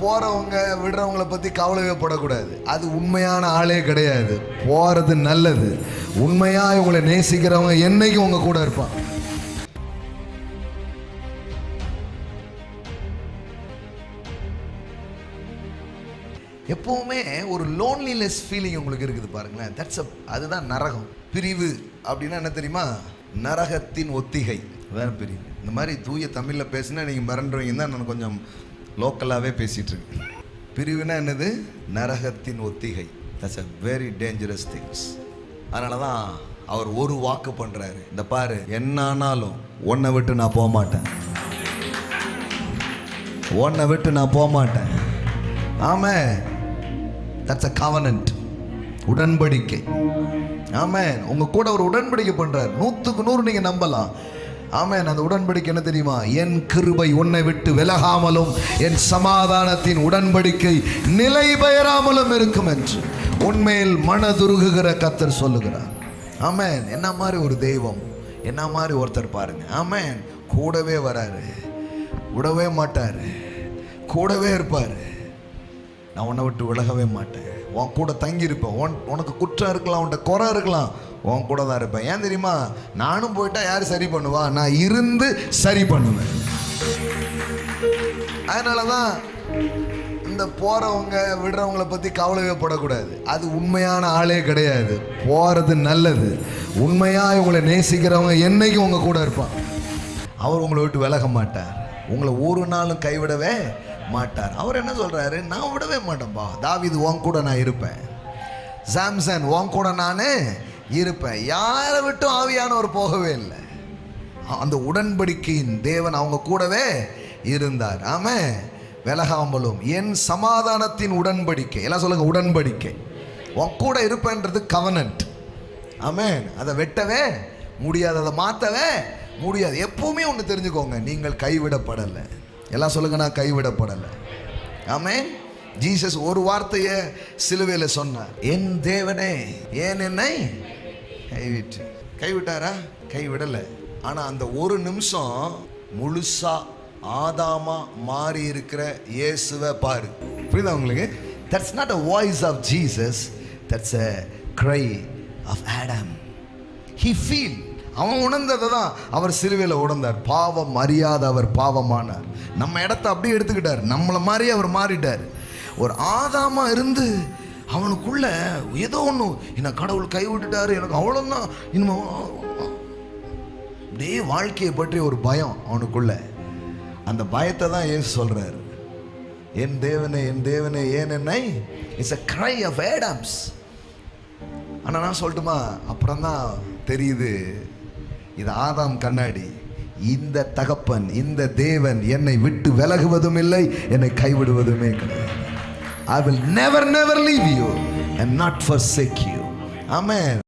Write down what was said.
போறவங்க விடுறவங்களை பத்தி கவலையே படக்கூடாது. அது உண்மையான ஆளே கிடையாது. போறது நல்லது. உண்மையா உங்களை நேசிக்கிறவங்க என்னைக்கும் உங்க கூட இருப்பான். எப்பவுமே ஒரு லோன்லினஸ் ஃபீலிங் உங்களுக்கு இருக்குது பாருங்களேன். அதுதான் நரகம். பிரிவு அப்படின்னா என்ன தெரியுமா? நரகத்தின் ஒத்திகை. அதான் பிரிவு. இந்த மாதிரி தூய தமிழில் பேசினா நீங்கள் மறந்துடுவீங்க தான் நான் கொஞ்சம் லோக்கலாகவே பேசிகிட்டு இருக்கேன். பிரிவுனா என்னது? நரகத்தின் ஒத்திகை. That's a very dangerous things. அதனால தான் அவர் ஒரு வாக்கு பண்ணுறாரு. இந்த பாரு, என்ன ஆனாலும் உன்னை விட்டு நான் போக மாட்டேன், உன்னை விட்டு நான் போக மாட்டேன். ஆமென். தட்ஸ் அ கவனன்ட், உடன்படிக்கை. ஆமென். உங்க கூட ஒரு உடன்படிக்கை பண்றார். 100க்கு 100 நீங்க நம்பலாம். ஆமென். அந்த உடன்படிக்கை என்ன தெரியுமா? என் கிருபை உன்னை விட்டு விலகாமலும் என் சமாதானத்தின் உடன்படிக்கை நிலை பெயராமலும் இருக்கும் என்று உண்மையில் மனதுருகுகிற கர்த்தர் சொல்லுகிறார். ஆமென். என்ன மாதிரி ஒரு தெய்வம், என்ன மாதிரி ஒருத்தர் பாருங்க. ஆமென். கூடவே வராரு, விடவே மாட்டாரு, கூடவே இருப்பாரு. நான் உன்னை விட்டு விலகவே மாட்டேன், உன் கூட தங்கி இருப்பேன். உனக்கு குற்றம் இருக்கலாம், உன்கிட்ட குறை இருக்கலாம், உன் கூட தான் இருப்பேன். ஏன் தெரியுமா? நானும் போயிட்டா யார் சரி பண்ணுவா? நான் இருந்து சரி பண்ணுவேன். அதனால தான் இந்த போறவங்க விடுறவங்களை பத்தி கவலையே படக்கூடாது. அது உண்மையான ஆளே கிடையாது. போறது நல்லது. உண்மையா உங்களை நேசிக்கிறவங்க என்னைக்கும் உங்க கூட இருப்பான். அவர் உங்களை விட்டு விலக மாட்டார். உங்களை ஒரு நாளும் கைவிடவே மாட்டார். அவர் என்ன சொல்றாரு? நான் விடவே மாட்டேன்பா. தாவீது உன் கூட நான் இருப்பேன், சாம்சன் உன் கூட நான் இருப்பேன். யாரை விட்டும் ஆவியானவர் போகவே இல்லை. அந்த உடன்படிக்கையின் தேவன் அவங்க கூடவே இருந்தார். ஆமென். விலகாமலும் என் சமாதானத்தின் உடன்படிக்கை. எல்லாம் சொல்லுங்க, உடன்படிக்கை. உன் கூட இருப்பேன்றது கவனன்ட். ஆமென். அதை வெட்டவே முடியாது, அதை மாற்றவே முடியாது. எப்பவுமே ஒன்று தெரிஞ்சுக்கோங்க, நீங்கள் கைவிடப்படலை. எல்லாம் சொல்லுங்க, நான் கைவிடப்படலை. ஆமென். ஜீசஸ் ஒரு வார்த்தையை சிலுவையில் சொன்னார், என் தேவனே ஏன் என்னை கைவிட்டாரா? கைவிடலை. ஆனால் அந்த ஒரு நிமிஷம் முழுசா ஆதாமா மாறி இருக்கிற இயேசுவை பாரு. புரியுதா உங்களுக்கு? That's not a voice of Jesus, that's a cry of Adam. he feel. அவன் உணர்ந்ததை தான் அவர் சிலுவையில் உணர்ந்தார். பாவம் அறியாத அவர் பாவமானார். நம்ம இடத்த அப்படியே எடுத்துக்கிட்டார். நம்மளை மாதிரி அவர் மாறிட்டார். ஒரு ஆதாமா இருந்து அவனுக்குள்ள ஏதோ ஒன்று, என்னை கடவுள் கைவிட்டுட்டாரு, எனக்கு அவ்வளோதான், இன்னும் அப்படியே வாழ்க்கையை பற்றி ஒரு பயம் அவனுக்குள்ள. அந்த பயத்தை தான் இயேசு சொல்றாரு, என் தேவனே என் தேவனே ஏன் என்னை. It's a cry of Adams. ஆனால் நான் சொல்லட்டுமா, அப்புறம் தான் தெரியுது இது ஆதாம் கண்ணாடி. இந்த தகப்பன், இந்த தேவன் என்னை விட்டு விலகுவதும் இல்லை, என்னை கைவிடுவதுமே கிடையாது. I will never leave you and not forsake you. Amen.